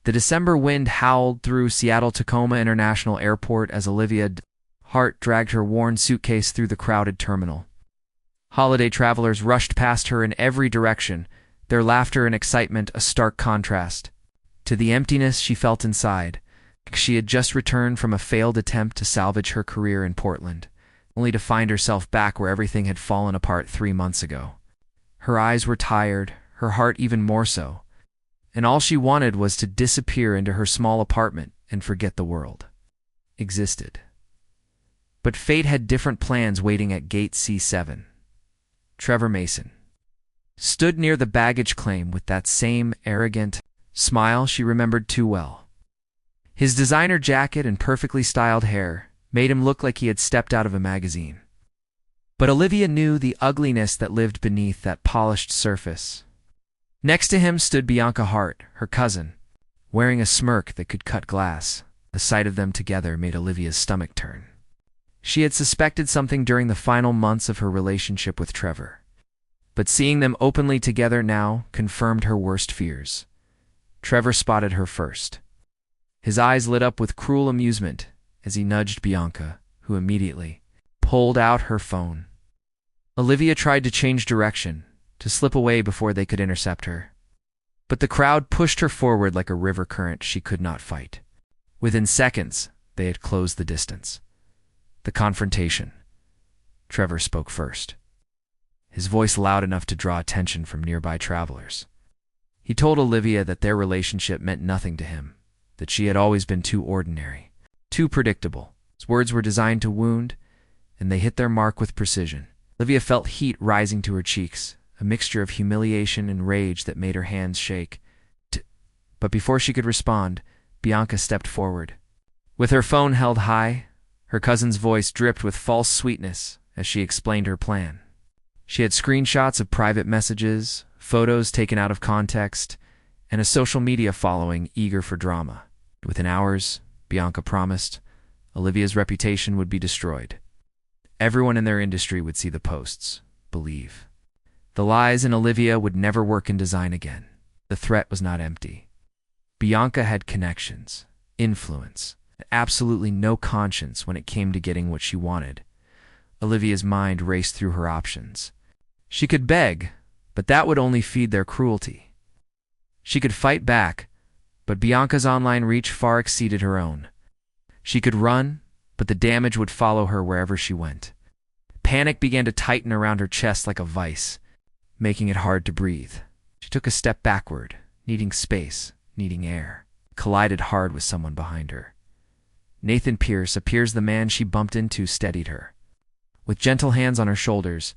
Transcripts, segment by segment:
The December wind howled through Seattle-Tacoma International Airport as Olivia's heart dragged her worn suitcase through the crowded terminal. Holiday travelers rushed past her in every direction, their laughter and excitement a stark contrast to the emptiness she felt inside. She had just returned from a failed attempt to salvage her career in Portland, only to find herself back where everything had fallen apart 3 months ago. Her eyes were tired, her heart even more so, and all she wanted was to disappear into her small apartment and forget the world existed. But fate had different plans waiting at gate C7. Trevor Mason stood near the baggage claim with that same arrogant smile she remembered too well. His designer jacket and perfectly styled hair made him look like he had stepped out of a magazine. But Olivia knew the ugliness that lived beneath that polished surface. Next to him stood Bianca Hart, her cousin, wearing a smirk that could cut glass. The sight of them together made Olivia's stomach turn. She had suspected something during the final months of her relationship with Trevor, but seeing them openly together now confirmed her worst fears. Trevor spotted her first. His eyes lit up with cruel amusement as he nudged Bianca, who immediately pulled out her phone. Olivia tried to change direction, to slip away before they could intercept her. But the crowd pushed her forward like a river current she could not fight. Within seconds, they had closed the distance. The confrontation. Trevor spoke first, his voice loud enough to draw attention from nearby travelers. He told Olivia that their relationship meant nothing to him, that she had always been too ordinary, too predictable. His words were designed to wound, and they hit their mark with precision. Olivia felt heat rising to her cheeks, a mixture of humiliation and rage that made her hands shake. But before she could respond, Bianca stepped forward. With her phone held high, her cousin's voice dripped with false sweetness as she explained her plan. She had screenshots of private messages, photos taken out of context, and a social media following eager for drama. Within hours, Bianca promised, Olivia's reputation would be destroyed. Everyone in their industry would see the posts, believe. The lies in Olivia would never work in design again. The threat was not empty. Bianca had connections, influence, and absolutely no conscience when it came to getting what she wanted. Olivia's mind raced through her options. She could beg, but that would only feed their cruelty. She could fight back, but Bianca's online reach far exceeded her own. She could run, but the damage would follow her wherever she went. Panic began to tighten around her chest like a vice, making it hard to breathe. She took a step backward, needing space, needing air, collided hard with someone behind her. Nathan Pierce, the man she bumped into, steadied her. With gentle hands on her shoulders,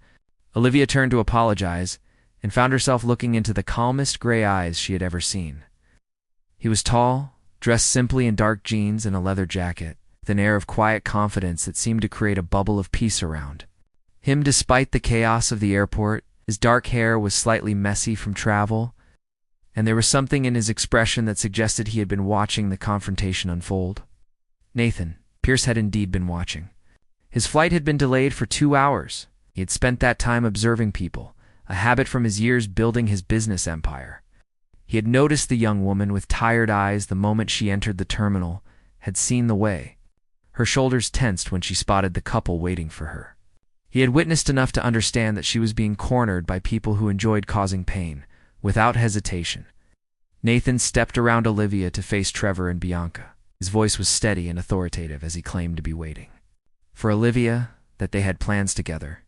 Olivia turned to apologize and found herself looking into the calmest gray eyes she had ever seen. He was tall, dressed simply in dark jeans and a leather jacket, with an air of quiet confidence that seemed to create a bubble of peace around him despite the chaos of the airport. His dark hair was slightly messy from travel, and there was something in his expression that suggested he had been watching the confrontation unfold. Nathan Pierce had indeed been watching. His flight had been delayed for 2 hours. He had spent that time observing people, a habit from his years building his business empire. He had noticed the young woman with tired eyes the moment she entered the terminal, had seen the way. Her shoulders tensed when she spotted the couple waiting for her. He had witnessed enough to understand that she was being cornered by people who enjoyed causing pain. Without hesitation, Nathan stepped around Olivia to face Trevor and Bianca. His voice was steady and authoritative as he claimed to be waiting for Olivia, that they had plans together.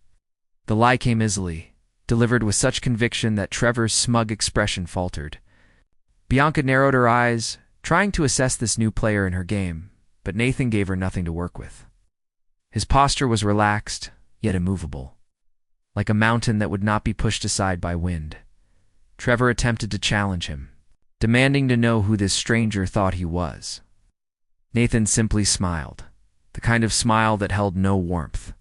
The lie came easily, delivered with such conviction that Trevor's smug expression faltered. Bianca narrowed her eyes, trying to assess this new player in her game, but Nathan gave her nothing to work with. His posture was relaxed, yet immovable, like a mountain that would not be pushed aside by wind. Trevor attempted to challenge him, demanding to know who this stranger thought he was. Nathan simply smiled, the kind of smile that held no warmth,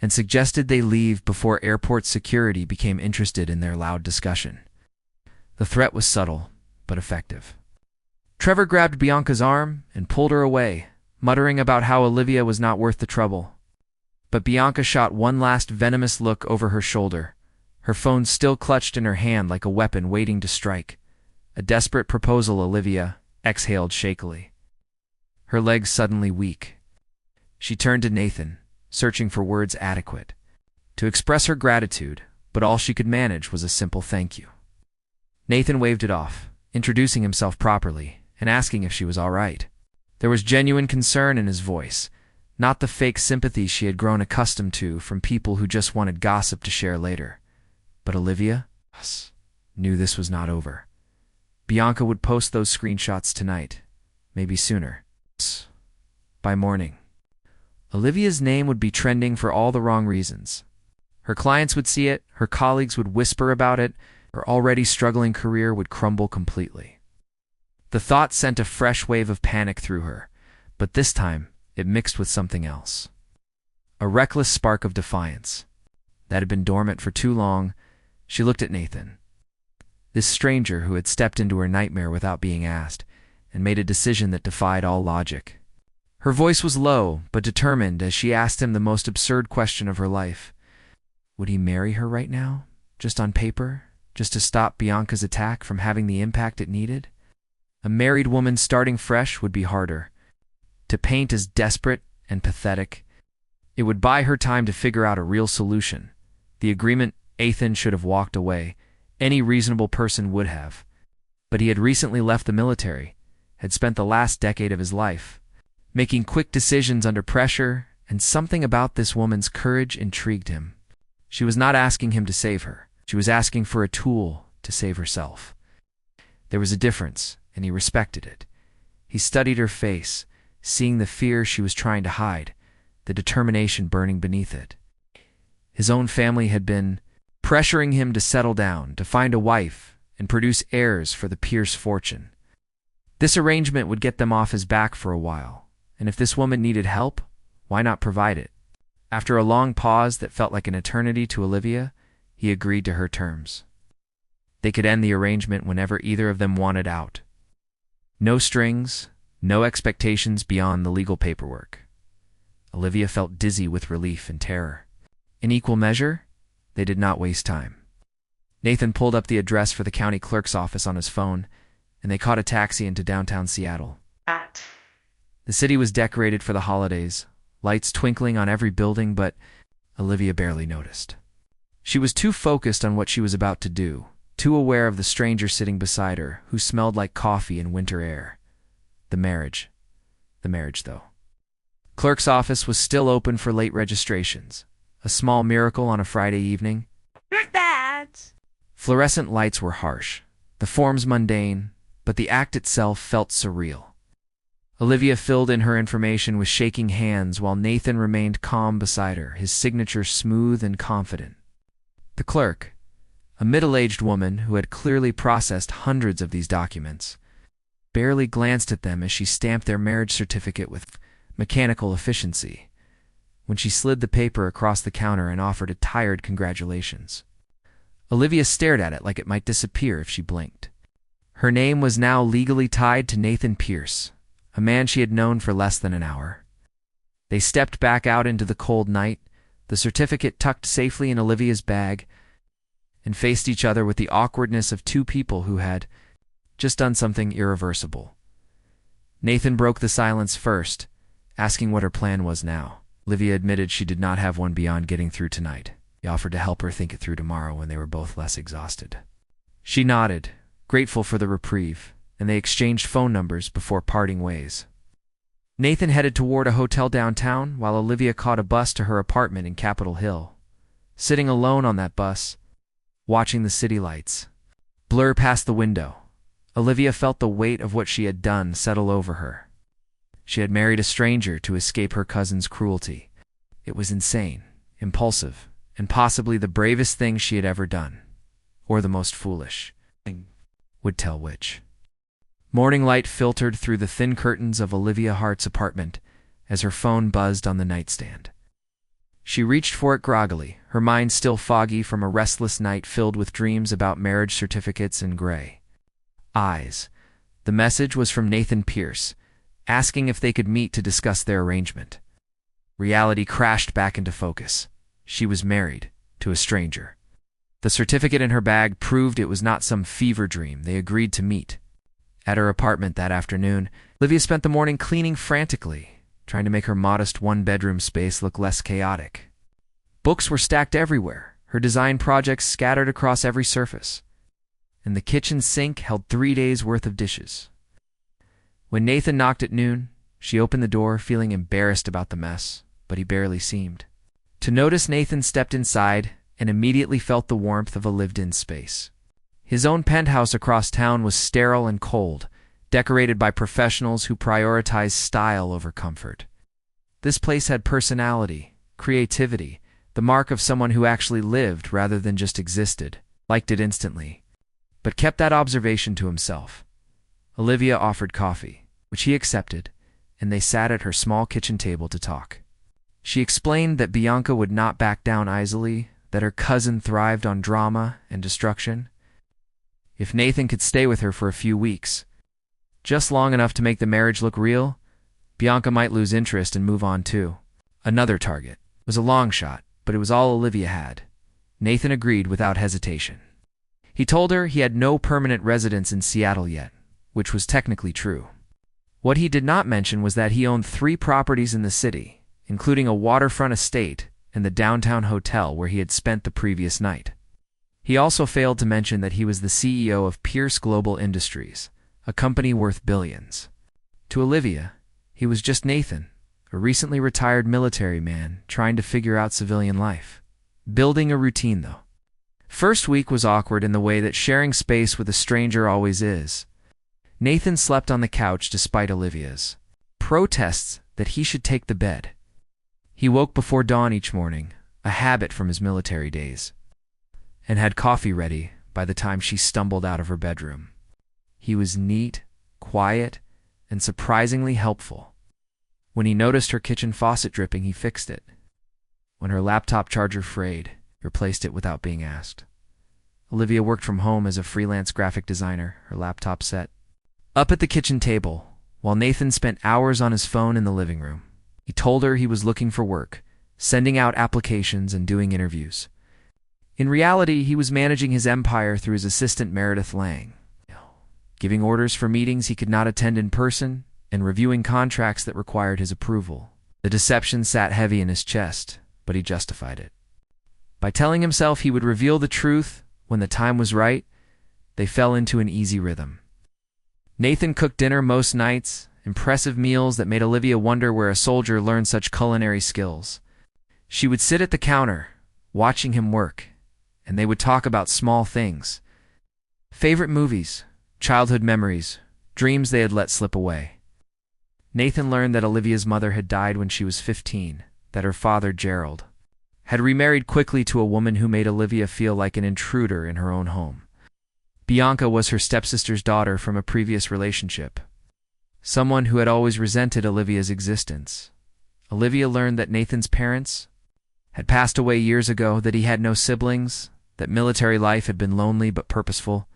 and suggested they leave before airport security became interested in their loud discussion. The threat was subtle, but effective. Trevor grabbed Bianca's arm and pulled her away, muttering about how Olivia was not worth the trouble. But Bianca shot one last venomous look over her shoulder, her phone still clutched in her hand like a weapon waiting to strike. A desperate proposal, Olivia exhaled shakily, her legs suddenly weak. She turned to Nathan, searching for words adequate to express her gratitude, but all she could manage was a simple thank you. Nathan waved it off, introducing himself properly and asking if she was all right. There was genuine concern in his voice, not the fake sympathy she had grown accustomed to from people who just wanted gossip to share later. But Olivia knew this was not over. Bianca would post those screenshots tonight, maybe sooner. By morning, Olivia's name would be trending for all the wrong reasons. Her clients would see it, her colleagues would whisper about it, her already struggling career would crumble completely. The thought sent a fresh wave of panic through her, but this time it mixed with something else. A reckless spark of defiance that had been dormant for too long. She looked at Nathan, this stranger who had stepped into her nightmare without being asked, and made a decision that defied all logic. Her voice was low but determined as she asked him the most absurd question of her life. Would he marry her right now, just on paper, just to stop Bianca's attack from having the impact it needed? A married woman starting fresh would be harder. To paint as desperate and pathetic, it would buy her time to figure out a real solution. The agreement, Nathan should have walked away. Any reasonable person would have. But he had recently left the military, had spent the last decade of his life making quick decisions under pressure, and something about this woman's courage intrigued him. She was not asking him to save her. She was asking for a tool to save herself. There was a difference, and he respected it. He studied her face, seeing the fear she was trying to hide, the determination burning beneath it. His own family had been pressuring him to settle down, to find a wife, and produce heirs for the Pierce fortune. This arrangement would get them off his back for a while, and if this woman needed help, why not provide it? After a long pause that felt like an eternity to Olivia, he agreed to her terms. They could end the arrangement whenever either of them wanted out. No strings, no expectations beyond the legal paperwork. Olivia felt dizzy with relief and terror. In equal measure, they did not waste time. Nathan pulled up the address for the county clerk's office on his phone, and they caught a taxi into downtown Seattle. The city was decorated for the holidays, lights twinkling on every building, but Olivia barely noticed. She was too focused on what she was about to do, too aware of the stranger sitting beside her, who smelled like coffee and winter air. The marriage, though. Clerk's office was still open for late registrations. A small miracle on a Friday evening. Fluorescent lights were harsh, the forms mundane, but the act itself felt surreal. Olivia filled in her information with shaking hands while Nathan remained calm beside her, his signature smooth and confident. The clerk, a middle-aged woman who had clearly processed hundreds of these documents, barely glanced at them as she stamped their marriage certificate with mechanical efficiency, when she slid the paper across the counter and offered a tired congratulations. Olivia stared at it like it might disappear if she blinked. Her name was now legally tied to Nathan Pierce, a man she had known for less than an hour. They stepped back out into the cold night, the certificate tucked safely in Olivia's bag, and faced each other with the awkwardness of two people who had just done something irreversible. Nathan broke the silence first, asking what her plan was now. Olivia admitted she did not have one beyond getting through tonight. He offered to help her think it through tomorrow when they were both less exhausted. She nodded, grateful for the reprieve, and they exchanged phone numbers before parting ways. Nathan headed toward a hotel downtown while Olivia caught a bus to her apartment in Capitol Hill. Sitting alone on that bus, watching the city lights blur past the window, Olivia felt the weight of what she had done settle over her. She had married a stranger to escape her cousin's cruelty. It was insane, impulsive, and possibly the bravest thing she had ever done. Or the most foolish. Would tell which. Morning light filtered through the thin curtains of Olivia Hart's apartment as her phone buzzed on the nightstand. She reached for it groggily, her mind still foggy from a restless night filled with dreams about marriage certificates and gray eyes. The message was from Nathan Pierce, asking if they could meet to discuss their arrangement. Reality crashed back into focus. She was married to a stranger. The certificate in her bag proved it was not some fever dream. They agreed to meet. At her apartment that afternoon, Olivia spent the morning cleaning frantically, trying to make her modest one-bedroom space look less chaotic. Books were stacked everywhere, her design projects scattered across every surface, and the kitchen sink held 3 days' worth of dishes. When Nathan knocked at noon, she opened the door, feeling embarrassed about the mess, but he barely seemed to notice. Nathan stepped inside and immediately felt the warmth of a lived-in space. His own penthouse across town was sterile and cold, decorated by professionals who prioritized style over comfort. This place had personality, creativity, the mark of someone who actually lived rather than just existed, liked it instantly, but kept that observation to himself. Olivia offered coffee, which he accepted, and they sat at her small kitchen table to talk. She explained that Bianca would not back down easily, that her cousin thrived on drama and destruction. If Nathan could stay with her for a few weeks, just long enough to make the marriage look real, Bianca might lose interest and move on too. Another target. It was a long shot, but it was all Olivia had. Nathan agreed without hesitation. He told her he had no permanent residence in Seattle yet, which was technically true. What he did not mention was that he owned 3 properties in the city, including a waterfront estate and the downtown hotel where he had spent the previous night. He also failed to mention that he was the CEO of Pierce Global Industries, a company worth billions. To Olivia, he was just Nathan, a recently retired military man trying to figure out civilian life. Building a routine, though. First week was awkward in the way that sharing space with a stranger always is. Nathan slept on the couch despite Olivia's protests that he should take the bed. He woke before dawn each morning, a habit from his military days, and had coffee ready by the time she stumbled out of her bedroom. He was neat, quiet, and surprisingly helpful. When he noticed her kitchen faucet dripping, he fixed it. When her laptop charger frayed, he replaced it without being asked. Olivia worked from home as a freelance graphic designer, her laptop set up at the kitchen table, while Nathan spent hours on his phone in the living room. He told her he was looking for work, sending out applications and doing interviews. In reality, he was managing his empire through his assistant Meredith Lang, giving orders for meetings he could not attend in person and reviewing contracts that required his approval. The deception sat heavy in his chest, but he justified it. By telling himself he would reveal the truth when the time was right, they fell into an easy rhythm. Nathan cooked dinner most nights, impressive meals that made Olivia wonder where a soldier learned such culinary skills. She would sit at the counter, watching him work, and they would talk about small things. Favorite movies, childhood memories, dreams they had let slip away. Nathan learned that Olivia's mother had died when she was 15, that her father, Gerald, had remarried quickly to a woman who made Olivia feel like an intruder in her own home. Bianca was her stepsister's daughter from a previous relationship, someone who had always resented Olivia's existence. Olivia learned that Nathan's parents had passed away years ago, that he had no siblings, that military life had been lonely but purposeful.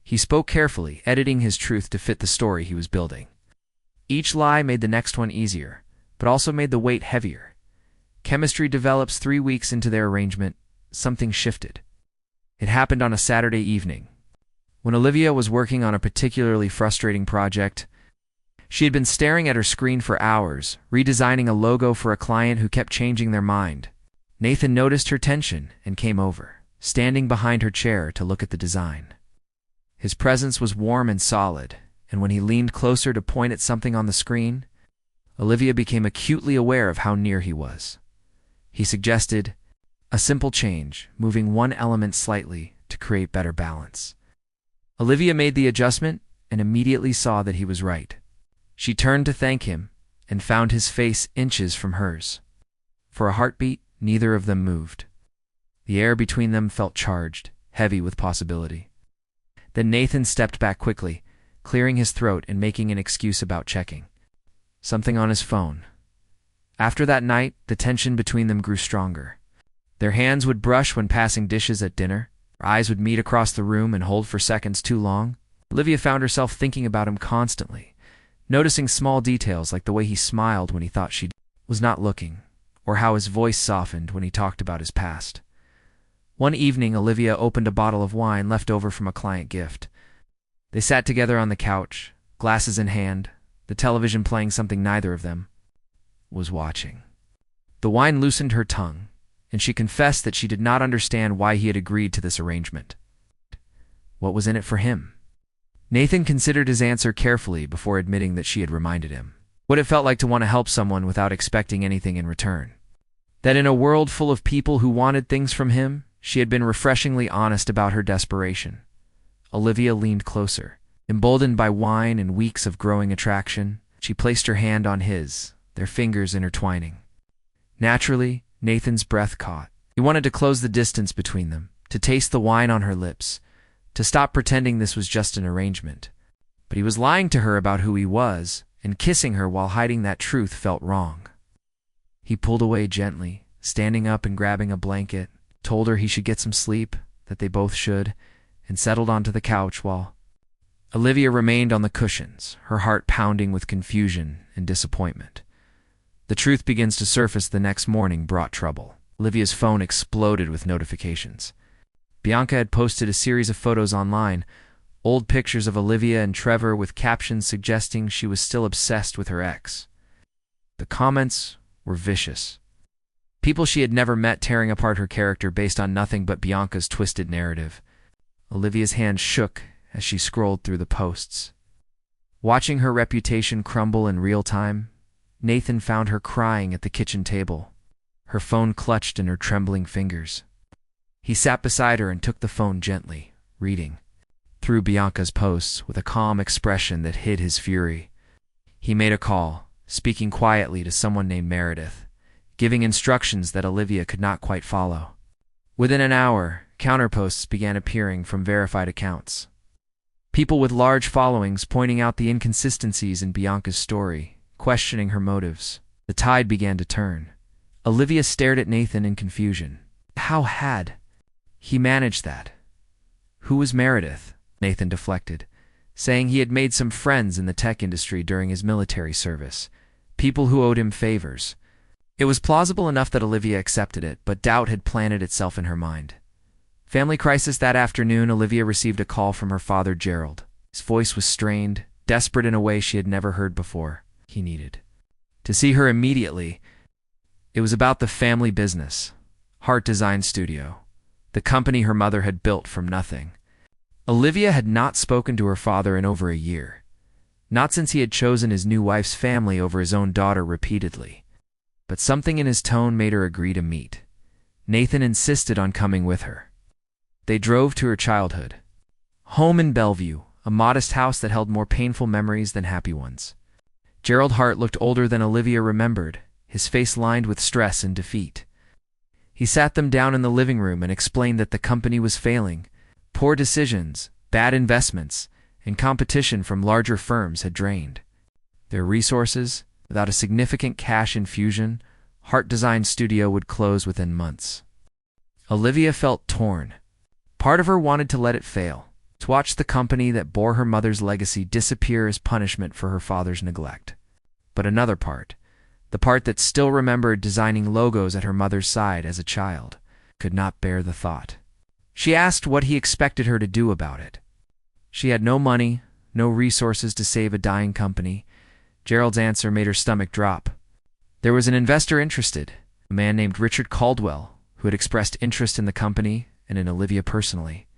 He spoke carefully, editing his truth to fit the story he was building. Each lie made the next one easier, but also made the weight heavier. Chemistry develops 3 weeks into their arrangement. Something shifted. It happened on a Saturday evening. When Olivia was working on a particularly frustrating project, she had been staring at her screen for hours, redesigning a logo for a client who kept changing their mind. Nathan noticed her tension and came over, standing behind her chair to look at the design. His presence was warm and solid, and when he leaned closer to point at something on the screen, Olivia became acutely aware of how near he was. He suggested a simple change, moving one element slightly to create better balance. Olivia made the adjustment and immediately saw that he was right. She turned to thank him and found his face inches from hers. For a heartbeat, neither of them moved. The air between them felt charged, heavy with possibility. Then Nathan stepped back quickly, clearing his throat and making an excuse about checking something on his phone. After that night, the tension between them grew stronger. Their hands would brush when passing dishes at dinner. Her eyes would meet across the room and hold for seconds too long. Olivia found herself thinking about him constantly, noticing small details like the way he smiled when he thought she was not looking, or how his voice softened when he talked about his past. One evening, Olivia opened a bottle of wine left over from a client gift. They sat together on the couch, glasses in hand, the television playing something neither of them was watching. The wine loosened her tongue, and she confessed that she did not understand why he had agreed to this arrangement. What was in it for him? Nathan considered his answer carefully before admitting that she had reminded him what it felt like to want to help someone without expecting anything in return. That in a world full of people who wanted things from him, she had been refreshingly honest about her desperation. Olivia leaned closer. Emboldened by wine and weeks of growing attraction, she placed her hand on his, their fingers intertwining. Naturally, Nathan's breath caught. He wanted to close the distance between them, to taste the wine on her lips, to stop pretending this was just an arrangement. But he was lying to her about who he was, and kissing her while hiding that truth felt wrong. He pulled away gently, standing up and grabbing a blanket, told her he should get some sleep, that they both should, and settled onto the couch while Olivia remained on the cushions, her heart pounding with confusion and disappointment. The truth begins to surface the next morning brought trouble. Olivia's phone exploded with notifications. Bianca had posted a series of photos online, old pictures of Olivia and Trevor with captions suggesting she was still obsessed with her ex. The comments were vicious. People she had never met tearing apart her character based on nothing but Bianca's twisted narrative. Olivia's hand shook as she scrolled through the posts. Watching her reputation crumble in real time, Nathan found her crying at the kitchen table, her phone clutched in her trembling fingers. He sat beside her and took the phone gently, reading through Bianca's posts with a calm expression that hid his fury. He made a call, speaking quietly to someone named Meredith, giving instructions that Olivia could not quite follow. Within an hour, counterposts began appearing from verified accounts. People with large followings pointing out the inconsistencies in Bianca's story, questioning her motives. The tide began to turn. Olivia stared at Nathan in confusion. How had he managed that? Who was Meredith? Nathan deflected, saying he had made some friends in the tech industry during his military service, people who owed him favors. It was plausible enough that Olivia accepted it, but doubt had planted itself in her mind. Family crisis that afternoon, Olivia received a call from her father, Gerald. His voice was strained, desperate in a way she had never heard before. He needed to see her immediately. It was about the family business, Heart Design Studio, the company her mother had built from nothing. Olivia had not spoken to her father in over a year, not since he had chosen his new wife's family over his own daughter repeatedly. But something in his tone made her agree to meet. Nathan insisted on coming with her. They drove to her childhood home in Bellevue, a modest house that held more painful memories than happy ones. Gerald Hart looked older than Olivia remembered, his face lined with stress and defeat. He sat them down in the living room and explained that the company was failing. Poor decisions, bad investments, and competition from larger firms had drained their resources. Without a significant cash infusion, Heart Design Studio would close within months. Olivia felt torn. Part of her wanted to let it fail, to watch the company that bore her mother's legacy disappear as punishment for her father's neglect. But another part, the part that still remembered designing logos at her mother's side as a child, could not bear the thought. She asked what he expected her to do about it. She had no money, no resources to save a dying company. Gerald's answer made her stomach drop. There was an investor interested, a man named Richard Caldwell, who had expressed interest in the company and in Olivia personally.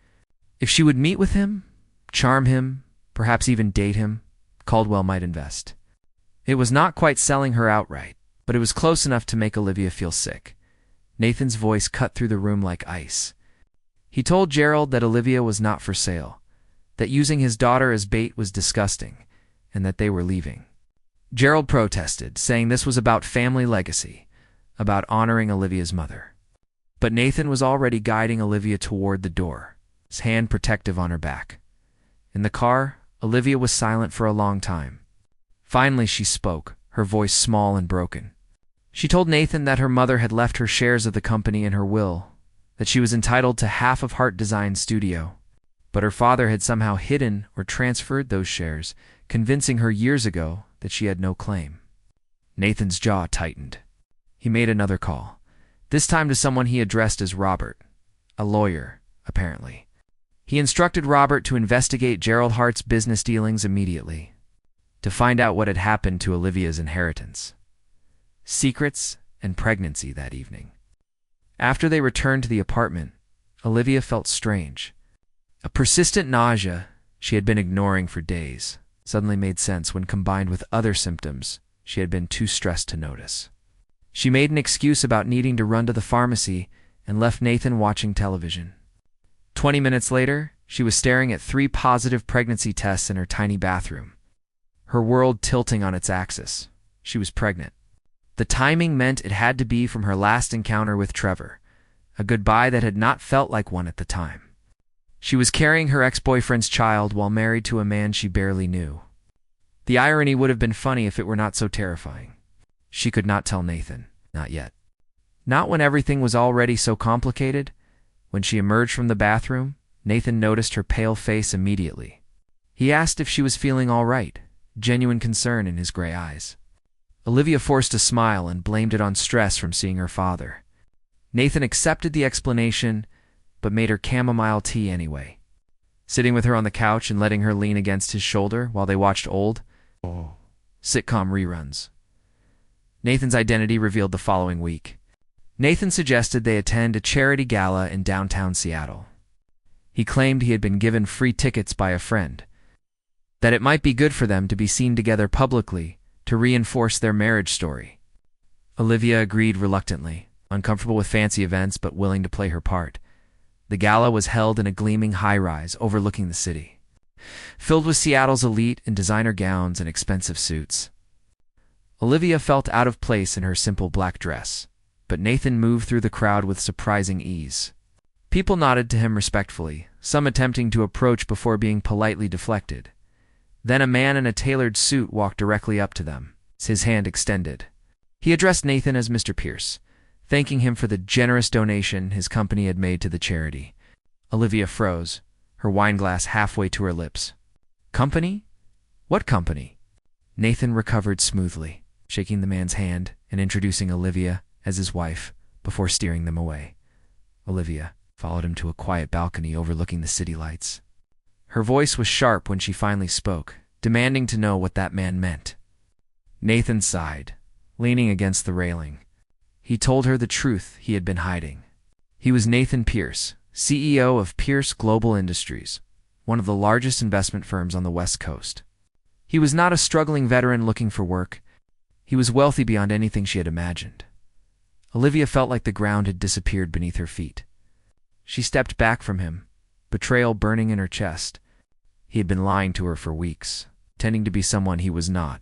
If she would meet with him, charm him, perhaps even date him, Caldwell might invest. It was not quite selling her outright, but it was close enough to make Olivia feel sick. Nathan's voice cut through the room like ice. He told Gerald that Olivia was not for sale, that using his daughter as bait was disgusting, and that they were leaving. Gerald protested, saying this was about family legacy, about honoring Olivia's mother. But Nathan was already guiding Olivia toward the door, his hand protective on her back. In the car, Olivia was silent for a long time. Finally she spoke, her voice small and broken. She told Nathan that her mother had left her shares of the company in her will, that she was entitled to half of Heart Design Studio, but her father had somehow hidden or transferred those shares, convincing her years ago that she had no claim. Nathan's jaw tightened. He made another call, this time to someone he addressed as Robert, a lawyer, apparently. He instructed Robert to investigate Gerald Hart's business dealings immediately, to find out what had happened to Olivia's inheritance. Secrets and pregnancy that evening. After they returned to the apartment, Olivia felt strange. A persistent nausea she had been ignoring for days suddenly made sense when combined with other symptoms she had been too stressed to notice. She made an excuse about needing to run to the pharmacy and left Nathan watching television. 20 minutes later, she was staring at 3 positive pregnancy tests in her tiny bathroom, her world tilting on its axis. She was pregnant. The timing meant it had to be from her last encounter with Trevor, a goodbye that had not felt like one at the time. She was carrying her ex-boyfriend's child while married to a man she barely knew. The irony would have been funny if it were not so terrifying. She could not tell Nathan, not yet. Not when everything was already so complicated. When she emerged from the bathroom, Nathan noticed her pale face immediately. He asked if she was feeling all right, genuine concern in his gray eyes. Olivia forced a smile and blamed it on stress from seeing her father. Nathan accepted the explanation, but made her chamomile tea anyway, sitting with her on the couch and letting her lean against his shoulder while they watched old sitcom reruns. Nathan's identity revealed the following week. Nathan suggested they attend a charity gala in downtown Seattle. He claimed he had been given free tickets by a friend, that it might be good for them to be seen together publicly to reinforce their marriage story. Olivia agreed reluctantly, uncomfortable with fancy events but willing to play her part. The gala was held in a gleaming high-rise overlooking the city, filled with Seattle's elite in designer gowns and expensive suits. Olivia felt out of place in her simple black dress, but Nathan moved through the crowd with surprising ease. People nodded to him respectfully, some attempting to approach before being politely deflected. Then a man in a tailored suit walked directly up to them, his hand extended. He addressed Nathan as Mr. Pierce, thanking him for the generous donation his company had made to the charity. Olivia froze, her wineglass halfway to her lips. Company? What company? Nathan recovered smoothly, shaking the man's hand and introducing Olivia as his wife before steering them away. Olivia followed him to a quiet balcony overlooking the city lights. Her voice was sharp when she finally spoke, demanding to know what that man meant. Nathan sighed, leaning against the railing. He told her the truth he had been hiding. He was Nathan Pierce, CEO of Pierce Global Industries, one of the largest investment firms on the West Coast. He was not a struggling veteran looking for work. He was wealthy beyond anything she had imagined. Olivia felt like the ground had disappeared beneath her feet. She stepped back from him, betrayal burning in her chest. He had been lying to her for weeks, pretending to be someone he was not,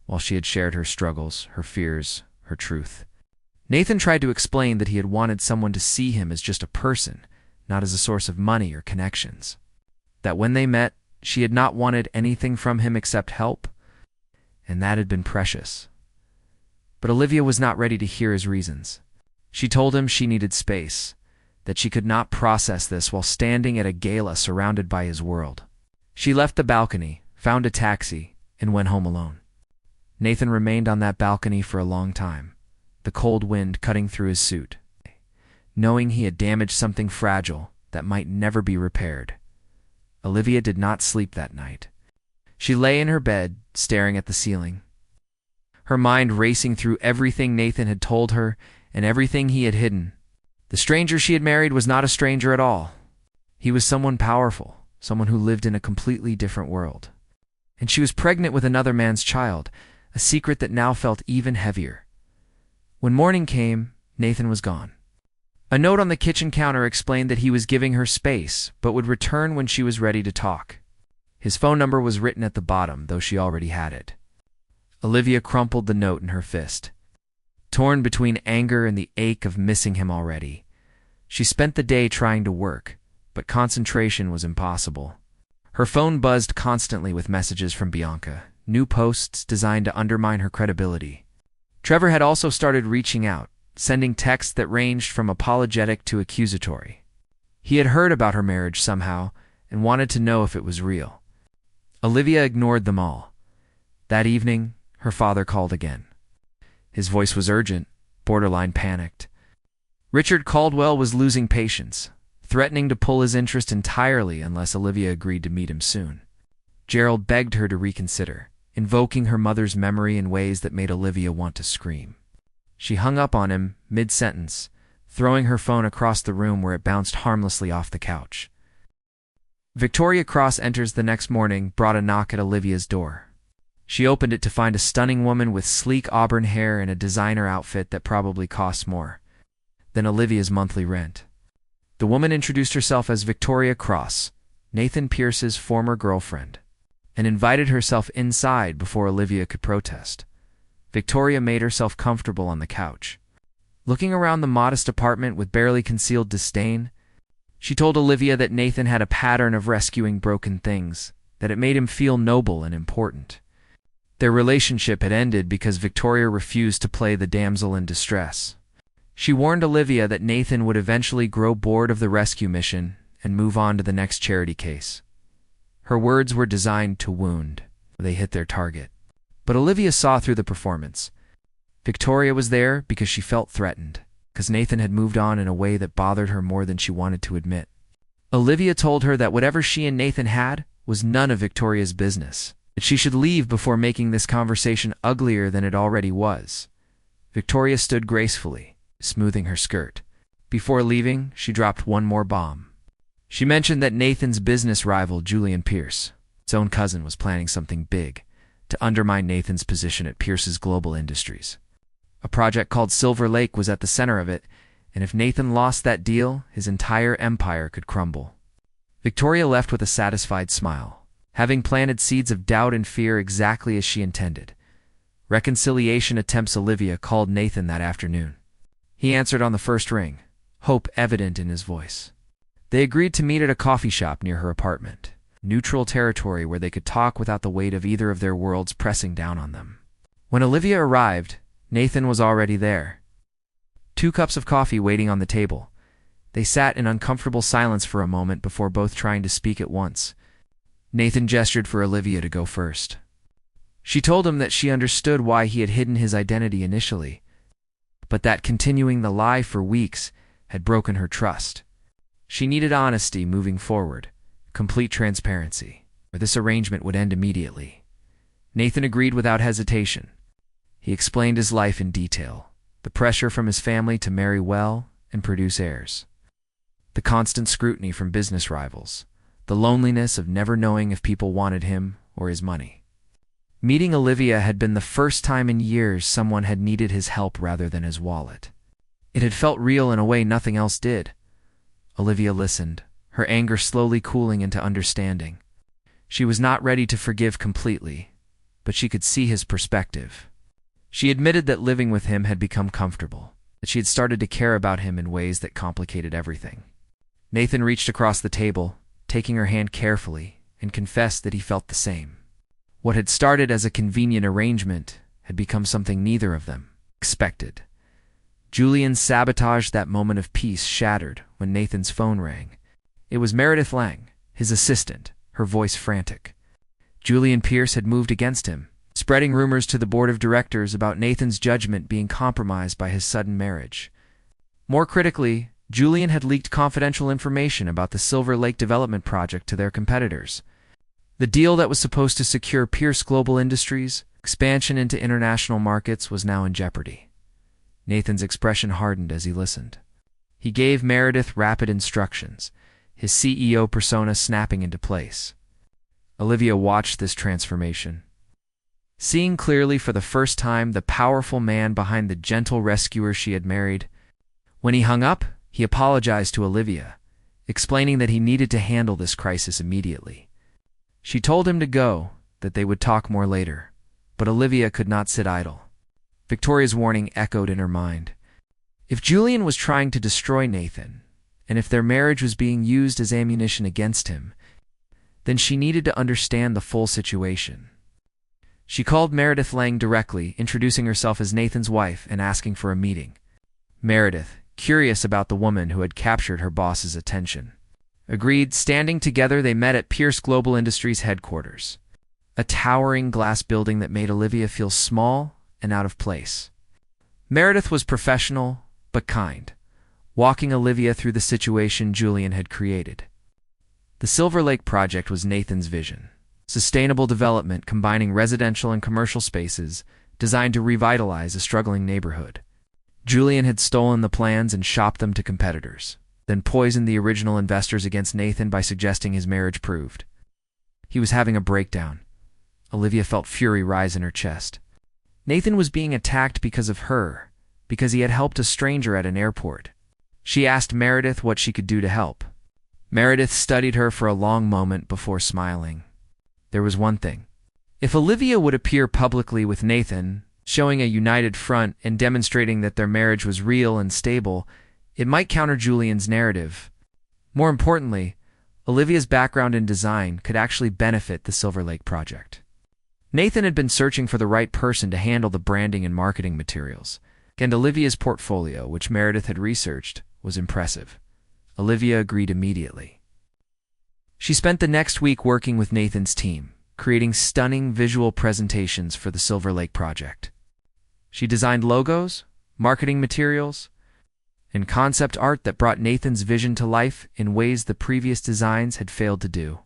while she had shared her struggles, her fears, her truth. Nathan tried to explain that he had wanted someone to see him as just a person, not as a source of money or connections. That when they met, she had not wanted anything from him except help, and that had been precious. But Olivia was not ready to hear his reasons. She told him she needed space, that she could not process this while standing at a gala surrounded by his world. She left the balcony, found a taxi, and went home alone. Nathan remained on that balcony for a long time, the cold wind cutting through his suit, knowing he had damaged something fragile that might never be repaired. Olivia did not sleep that night. She lay in her bed, staring at the ceiling, her mind racing through everything Nathan had told her and everything he had hidden. The stranger she had married was not a stranger at all. He was someone powerful, someone who lived in a completely different world. And she was pregnant with another man's child, a secret that now felt even heavier. When morning came, Nathan was gone. A note on the kitchen counter explained that he was giving her space, but would return when she was ready to talk. His phone number was written at the bottom, though she already had it. Olivia crumpled the note in her fist, torn between anger and the ache of missing him already. She spent the day trying to work, but concentration was impossible. Her phone buzzed constantly with messages from Bianca, new posts designed to undermine her credibility. Trevor had also started reaching out, sending texts that ranged from apologetic to accusatory. He had heard about her marriage somehow and wanted to know if it was real. Olivia ignored them all. That evening, her father called again. His voice was urgent, borderline panicked. Richard Caldwell was losing patience, threatening to pull his interest entirely unless Olivia agreed to meet him soon. Gerald begged her to reconsider, invoking her mother's memory in ways that made Olivia want to scream. She hung up on him mid-sentence, throwing her phone across the room where it bounced harmlessly off the couch. Victoria Cross enters the next morning, brought a knock at Olivia's door. She opened it to find a stunning woman with sleek auburn hair and a designer outfit that probably costs more than Olivia's monthly rent. The woman introduced herself as Victoria Cross, Nathan Pierce's former girlfriend, and invited herself inside before Olivia could protest. Victoria made herself comfortable on the couch. Looking around the modest apartment with barely concealed disdain, she told Olivia that Nathan had a pattern of rescuing broken things, that it made him feel noble and important. Their relationship had ended because Victoria refused to play the damsel in distress. She warned Olivia that Nathan would eventually grow bored of the rescue mission and move on to the next charity case. Her words were designed to wound. They hit their target. But Olivia saw through the performance. Victoria was there because she felt threatened, because Nathan had moved on in a way that bothered her more than she wanted to admit. Olivia told her that whatever she and Nathan had was none of Victoria's business, that she should leave before making this conversation uglier than it already was. Victoria stood gracefully, smoothing her skirt. Before leaving, she dropped one more bomb. She mentioned that Nathan's business rival, Julian Pierce, his own cousin, was planning something big to undermine Nathan's position at Pierce's Global Industries. A project called Silver Lake was at the center of it, and if Nathan lost that deal, his entire empire could crumble. Victoria left with a satisfied smile, having planted seeds of doubt and fear exactly as she intended. Reconciliation attempts. Olivia called Nathan that afternoon. He answered on the first ring, hope evident in his voice. They agreed to meet at a coffee shop near her apartment, neutral territory where they could talk without the weight of either of their worlds pressing down on them. When Olivia arrived, Nathan was already there. 2 cups of coffee waiting on the table. They sat in uncomfortable silence for a moment before both trying to speak at once. Nathan gestured for Olivia to go first. She told him that she understood why he had hidden his identity initially, but that continuing the lie for weeks had broken her trust. She needed honesty moving forward, complete transparency, or this arrangement would end immediately. Nathan agreed without hesitation. He explained his life in detail, the pressure from his family to marry well and produce heirs, the constant scrutiny from business rivals, the loneliness of never knowing if people wanted him or his money. Meeting Olivia had been the first time in years someone had needed his help rather than his wallet. It had felt real in a way nothing else did. Olivia listened, her anger slowly cooling into understanding. She was not ready to forgive completely, but she could see his perspective. She admitted that living with him had become comfortable, that she had started to care about him in ways that complicated everything. Nathan reached across the table, taking her hand carefully, and confessed that he felt the same. What had started as a convenient arrangement had become something neither of them expected. Julian's sabotage, that moment of peace, shattered when Nathan's phone rang. It was Meredith Lang, his assistant, her voice frantic. Julian Pierce had moved against him, spreading rumors to the board of directors about Nathan's judgment being compromised by his sudden marriage. More critically, Julian had leaked confidential information about the Silver Lake development project to their competitors. The deal that was supposed to secure Pierce Global Industries' expansion into international markets was now in jeopardy. Nathan's expression hardened as he listened. He gave Meredith rapid instructions, his CEO persona snapping into place. Olivia watched this transformation, seeing clearly for the first time the powerful man behind the gentle rescuer she had married. When he hung up, he apologized to Olivia, explaining that he needed to handle this crisis immediately. She told him to go, that they would talk more later, but Olivia could not sit idle. Victoria's warning echoed in her mind. If Julian was trying to destroy Nathan, and if their marriage was being used as ammunition against him, then she needed to understand the full situation. She called Meredith Lang directly, introducing herself as Nathan's wife and asking for a meeting. Meredith, curious about the woman who had captured her boss's attention, agreed. Standing together, they met at Pierce Global Industries headquarters, a towering glass building that made Olivia feel small and out of place. Meredith was professional, but kind, walking Olivia through the situation Julian had created. The Silver Lake project was Nathan's vision. Sustainable development combining residential and commercial spaces designed to revitalize a struggling neighborhood. Julian had stolen the plans and shopped them to competitors, then poisoned the original investors against Nathan by suggesting his marriage proved. He was having a breakdown. Olivia felt fury rise in her chest. Nathan was being attacked because of her, because he had helped a stranger at an airport. She asked Meredith what she could do to help. Meredith studied her for a long moment before smiling. There was one thing. If Olivia would appear publicly with Nathan, showing a united front and demonstrating that their marriage was real and stable, it might counter Julian's narrative. More importantly, Olivia's background in design could actually benefit the Silver Lake project. Nathan had been searching for the right person to handle the branding and marketing materials, and Olivia's portfolio, which Meredith had researched, was impressive. Olivia agreed immediately. She spent the next week working with Nathan's team, creating stunning visual presentations for the Silver Lake project. She designed logos, marketing materials, and concept art that brought Nathan's vision to life in ways the previous designs had failed to do.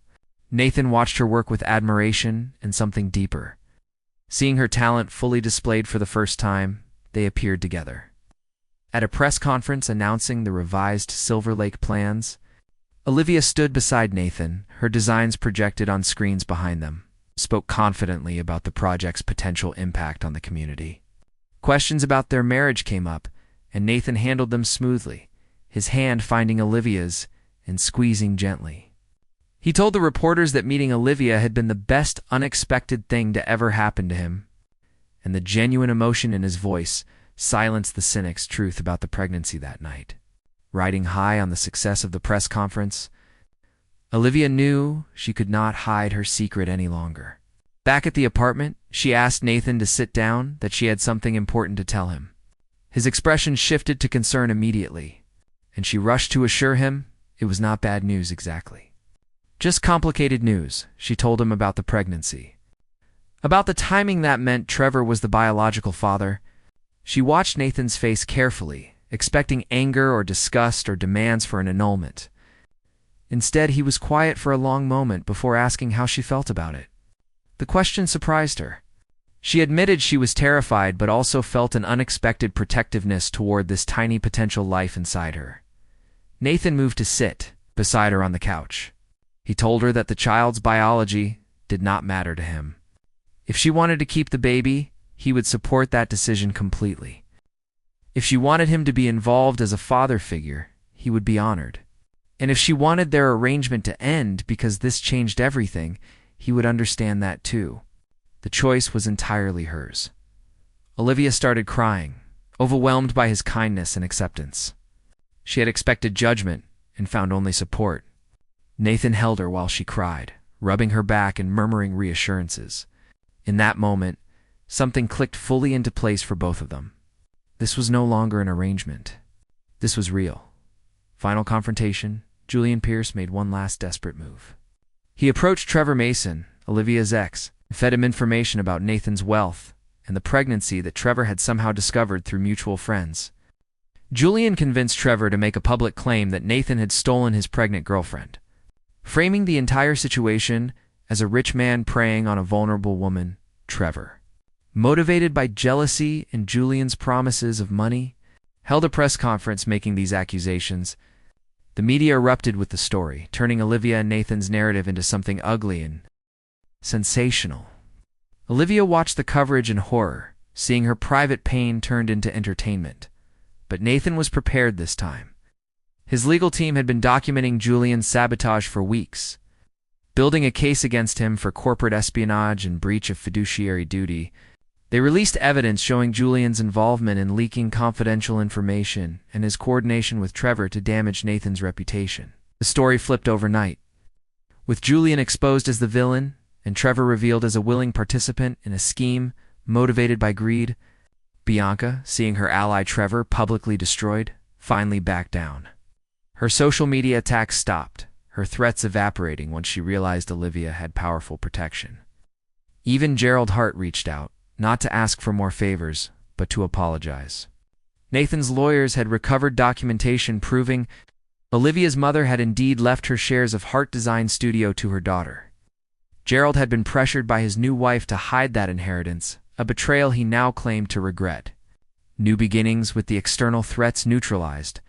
Nathan watched her work with admiration and something deeper. Seeing her talent fully displayed for the first time, they appeared together. At a press conference announcing the revised Silver Lake plans, Olivia stood beside Nathan, her designs projected on screens behind them, spoke confidently about the project's potential impact on the community. Questions about their marriage came up, and Nathan handled them smoothly, his hand finding Olivia's and squeezing gently. He told the reporters that meeting Olivia had been the best unexpected thing to ever happen to him, and the genuine emotion in his voice silenced the cynic's truth about the pregnancy that night. Riding high on the success of the press conference, Olivia knew she could not hide her secret any longer. Back at the apartment, she asked Nathan to sit down, that she had something important to tell him. His expression shifted to concern immediately, and she rushed to assure him it was not bad news exactly. Just complicated news, she told him about the pregnancy. About the timing that meant Trevor was the biological father. She watched Nathan's face carefully, expecting anger or disgust or demands for an annulment. Instead, he was quiet for a long moment before asking how she felt about it. The question surprised her. She admitted she was terrified but also felt an unexpected protectiveness toward this tiny potential life inside her. Nathan moved to sit beside her on the couch. He told her that the child's biology did not matter to him. If she wanted to keep the baby, he would support that decision completely. If she wanted him to be involved as a father figure, he would be honored. And if she wanted their arrangement to end because this changed everything, he would understand that too. The choice was entirely hers. Olivia started crying, overwhelmed by his kindness and acceptance. She had expected judgment and found only support. Nathan held her while she cried, rubbing her back and murmuring reassurances. In that moment, something clicked fully into place for both of them. This was no longer an arrangement. This was real. Final confrontation, Julian Pierce made one last desperate move. He approached Trevor Mason, Olivia's ex, and fed him information about Nathan's wealth and the pregnancy that Trevor had somehow discovered through mutual friends. Julian convinced Trevor to make a public claim that Nathan had stolen his pregnant girlfriend, framing the entire situation as a rich man preying on a vulnerable woman, Trevor. Motivated by jealousy and Julian's promises of money, held a press conference making these accusations. The media erupted with the story, turning Olivia and Nathan's narrative into something ugly and sensational. Olivia watched the coverage in horror, seeing her private pain turned into entertainment. But Nathan was prepared this time. His legal team had been documenting Julian's sabotage for weeks, building a case against him for corporate espionage and breach of fiduciary duty. They released evidence showing Julian's involvement in leaking confidential information and his coordination with Trevor to damage Nathan's reputation. The story flipped overnight, with Julian exposed as the villain and Trevor revealed as a willing participant in a scheme motivated by greed. Bianca, seeing her ally Trevor publicly destroyed, finally backed down. Her social media attacks stopped, her threats evaporating once she realized Olivia had powerful protection. Even Gerald Hart reached out, not to ask for more favors, but to apologize. Nathan's lawyers had recovered documentation proving Olivia's mother had indeed left her shares of Heart Design Studio to her daughter. Gerald had been pressured by his new wife to hide that inheritance, a betrayal he now claimed to regret. New beginnings with the external threats neutralized.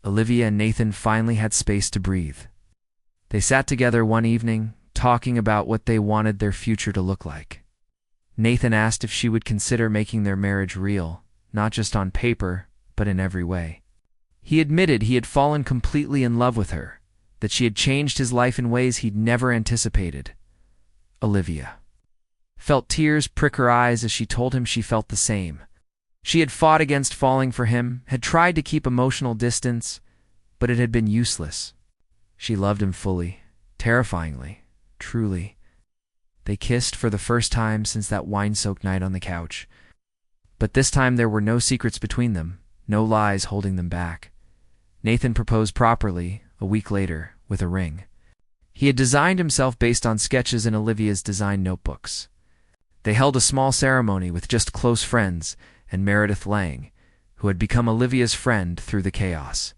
Olivia and Nathan finally had space to breathe. They sat together one evening, talking about what they wanted their future to look like. Nathan asked if she would consider making their marriage real, not just on paper, but in every way. He admitted he had fallen completely in love with her, that she had changed his life in ways he'd never anticipated. Olivia felt tears prick her eyes as she told him she felt the same. She had fought against falling for him, had tried to keep emotional distance, but it had been useless. She loved him fully, terrifyingly, truly. They kissed for the first time since that wine-soaked night on the couch. But this time there were no secrets between them, no lies holding them back. Nathan proposed properly, a week later, with a ring. He had designed himself based on sketches in Olivia's design notebooks. They held a small ceremony with just close friends and Meredith Lang, who had become Olivia's friend through the chaos.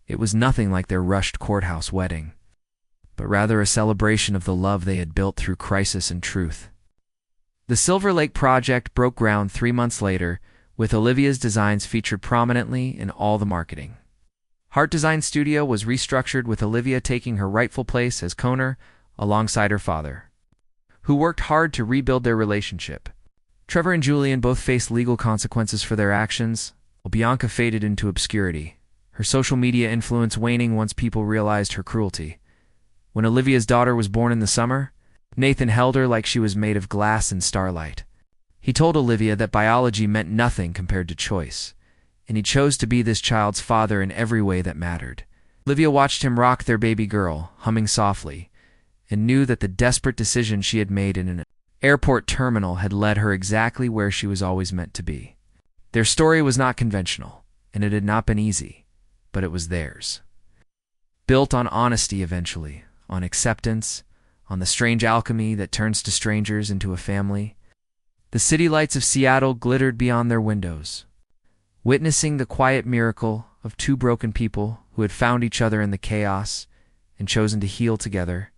It was nothing like their rushed courthouse wedding, but rather a celebration of the love they had built through crisis and truth. The Silver Lake project broke ground 3 months later, with Olivia's designs featured prominently in all the marketing. Heart Design Studio was restructured with Olivia taking her rightful place as co-owner alongside her father, who worked hard to rebuild their relationship. Trevor and Julian both faced legal consequences for their actions, while Bianca faded into obscurity, her social media influence waning once people realized her cruelty. When Olivia's daughter was born in the summer, Nathan held her like she was made of glass and starlight. He told Olivia that biology meant nothing compared to choice, and he chose to be this child's father in every way that mattered. Olivia watched him rock their baby girl, humming softly, and knew that the desperate decision she had made in an airport terminal had led her exactly where she was always meant to be. Their story was not conventional, and it had not been easy, but it was theirs. Built on honesty eventually, on acceptance, on the strange alchemy that turns to strangers into a family. The city lights of Seattle glittered beyond their windows, witnessing the quiet miracle of two broken people who had found each other in the chaos and chosen to heal together.